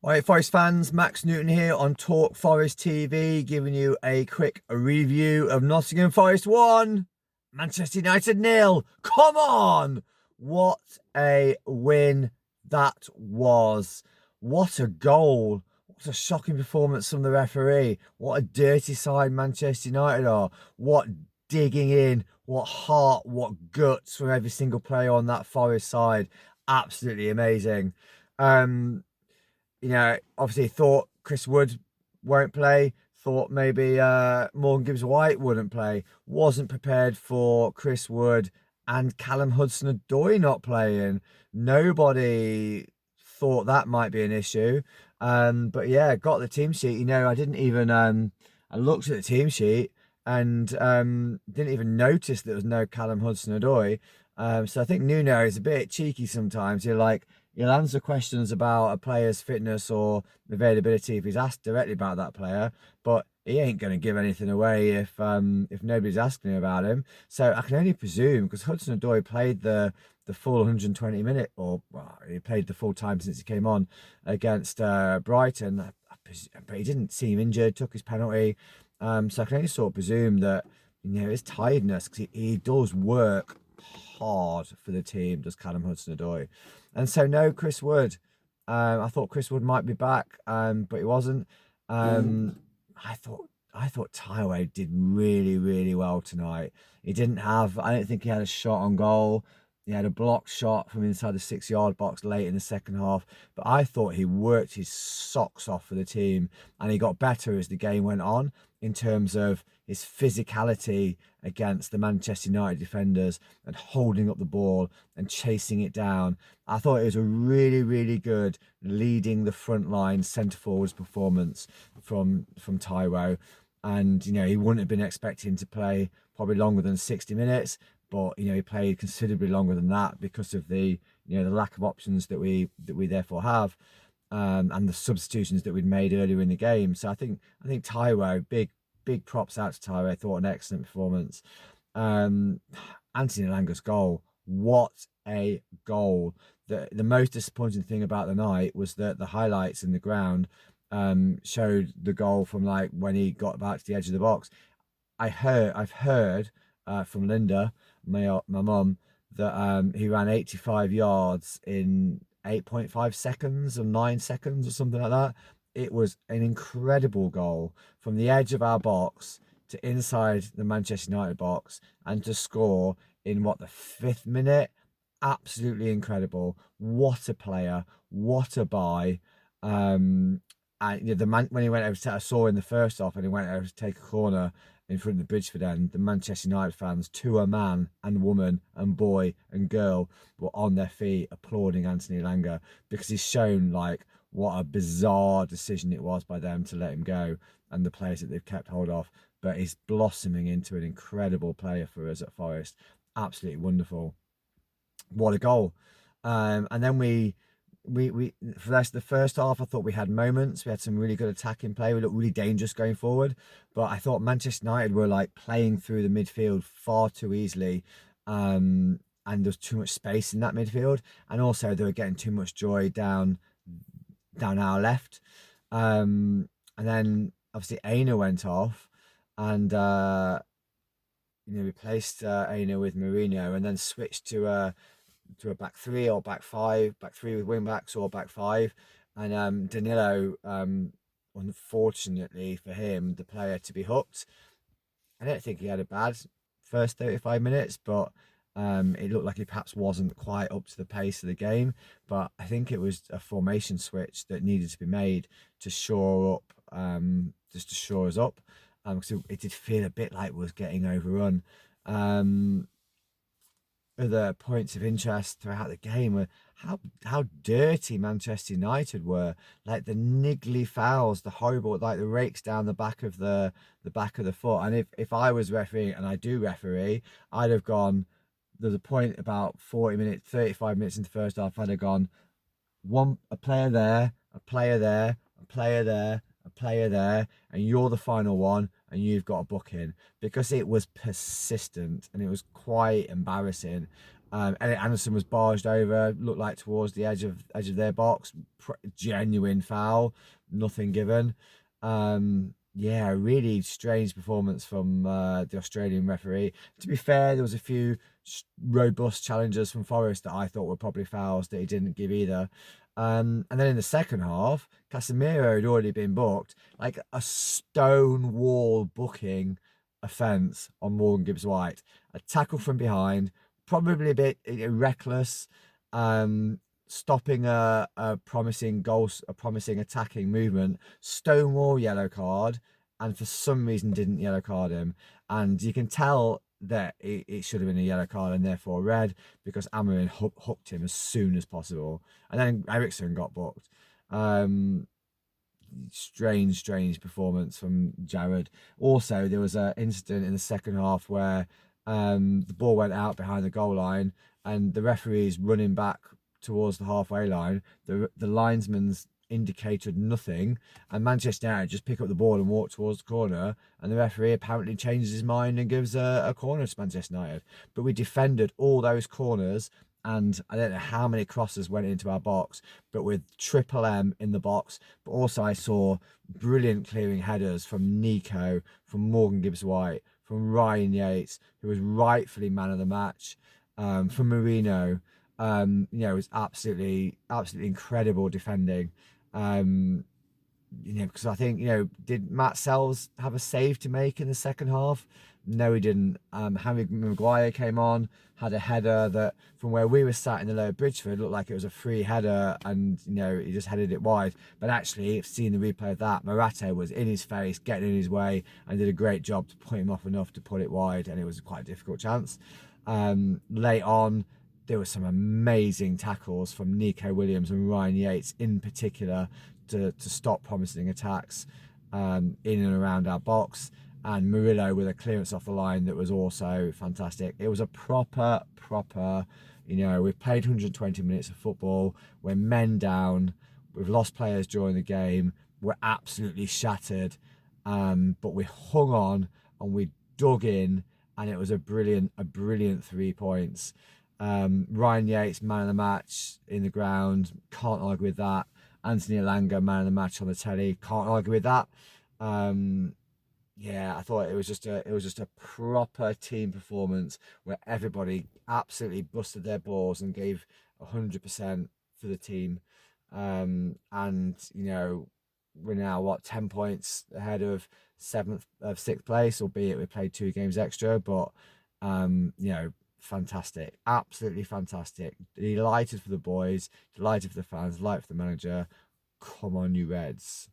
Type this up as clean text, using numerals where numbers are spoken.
Alright, Forest fans, Max Newton here on Talk Forest TV, giving you a quick review of Nottingham Forest 1, Manchester United 0. Come on! What a win that was. What a goal. What a shocking performance from the referee. What a dirty side Manchester United are. What digging in, what heart, what guts from every single player on that Forest side. Absolutely amazing. Obviously thought Chris Wood won't play, thought maybe Morgan Gibbs-White wouldn't play, wasn't prepared for Chris Wood and Callum Hudson-Odoi not playing. Nobody thought that might be an issue. But yeah, got the team sheet. I didn't even, I looked at the team sheet and didn't even notice there was no Callum Hudson-Odoi. So I think Nuno is a bit cheeky sometimes. He'll answer questions about a player's fitness or availability if he's asked directly about that player, but he ain't going to give anything away if nobody's asking him about him. So I can only presume, because Hudson-Odoi played the full 120 minute, or well, he played the full time since he came on against Brighton, but he didn't seem injured, took his penalty. So I can only sort of presume that his tiredness, because he does work hard for the team, does Callum Hudson-Odoi. And so no Chris Wood. I thought Chris Wood might be back, but he wasn't. I thought Taiwo did really, really well tonight. I don't think he had a shot on goal. He had a blocked shot from inside the 6-yard box late in the second half. But I thought he worked his socks off for the team, and he got better as the game went on in terms of his physicality against the Manchester United defenders and holding up the ball and chasing it down. I thought it was a really, really good leading the front line centre forwards performance from Taiwo. And, he wouldn't have been expecting to play probably longer than 60 minutes. But he played considerably longer than that because of the the lack of options that we therefore have, and the substitutions that we'd made earlier in the game. So I think Taiwo, big props out to Taiwo. I thought an excellent performance. Anthony Elanga's goal, what a goal! The most disappointing thing about the night was that the highlights in the ground showed the goal from like when he got back to the edge of the box. I've heard from Linda, my mum, that he ran 85 yards in 8.5 seconds or 9 seconds or something like that. It was an incredible goal from the edge of our box to inside the Manchester United box, and to score in the 5th minute. Absolutely incredible. What a player. What a buy. And the man, when he went over to, I saw in the first half, and he went over to take a corner in front of the Bridgeford end, the Manchester United fans, to a man and woman and boy and girl, were on their feet applauding Anthony Elanga, because he's shown what a bizarre decision it was by them to let him go, and the players that they've kept hold of. But he's blossoming into an incredible player for us at Forest. Absolutely wonderful. What a goal. And then we for the first half, I thought we had moments. We had some really good attacking play. We looked really dangerous going forward. But I thought Manchester United were playing through the midfield far too easily. And there's too much space in that midfield. And also they were getting too much joy down our left. And then obviously Aina went off, and replaced Aina with Mourinho, and then switched to a back three or back five, back three with wing backs or back five. And Danilo, unfortunately for him, the player to be hooked. I don't think he had a bad first 35 minutes, but it looked like he perhaps wasn't quite up to the pace of the game. But I think it was a formation switch that needed to be made to shore up, just to shore us up. Because it did feel a bit like we was getting overrun. Other points of interest throughout the game were how dirty Manchester United were. The niggly fouls, the horrible, the rakes down the back of the foot. And if I was refereeing, and I do referee, I'd have gone. There's a point about 40 minutes, 35 minutes into the first half, I'd have gone a player there, a player there, a player there, a player there, and you're the final one, and you've got a booking, because it was persistent and it was quite embarrassing. Elliot Anderson was barged over, looked like towards the edge of their box. Genuine foul, nothing given. Yeah, really strange performance from the Australian referee. To be fair, there was a few robust challenges from Forest that I thought were probably fouls that he didn't give either. And then in the second half, Casemiro had already been booked, like a stone wall booking offence on Morgan Gibbs White. A tackle from behind, probably a bit reckless, stopping a promising goal, a promising attacking movement. Stonewall yellow card, and for some reason didn't yellow card him. And you can tell that it should have been a yellow card and therefore red, because Amarin hooked him as soon as possible. And then Ericsson got booked. Strange performance from Jared. Also, there was an incident in the second half where the ball went out behind the goal line, and the referee's running back towards the halfway line. The linesman's indicated nothing, and Manchester United just pick up the ball and walk towards the corner, and the referee apparently changes his mind and gives a corner to Manchester United. But we defended all those corners, and I don't know how many crosses went into our box, but with Triple M in the box. But also I saw brilliant clearing headers from Nico, from Morgan Gibbs White, from Ryan Yates, who was rightfully man of the match, from Marino. It was absolutely incredible defending. Because I think, did Matt Sells have a save to make in the second half? No, he didn't. Harry Maguire came on, had a header that, from where we were sat in the lower Bridgeford, looked like it was a free header, and he just headed it wide. But actually, seeing the replay of that, Morata was in his face, getting in his way, and did a great job to put him off enough to put it wide, and it was quite a difficult chance. Late on, there were some amazing tackles from Nico Williams and Ryan Yates in particular to stop promising attacks in and around our box. And Murillo with a clearance off the line that was also fantastic. It was a proper, we've played 120 minutes of football. We're men down. We've lost players during the game. We're absolutely shattered. But we hung on and we dug in, and it was a brilliant 3 points. Ryan Yates, man of the match in the ground. Can't argue with that. Anthony Elanga, man of the match on the telly. Can't argue with that. Yeah, I thought it was just a proper team performance where everybody absolutely busted their balls and gave 100% for the team. And we're now 10 points ahead of sixth place, albeit we played 2 games extra. But fantastic, absolutely fantastic. Delighted for the boys, delighted for the fans, delighted for the manager. Come on, you Reds.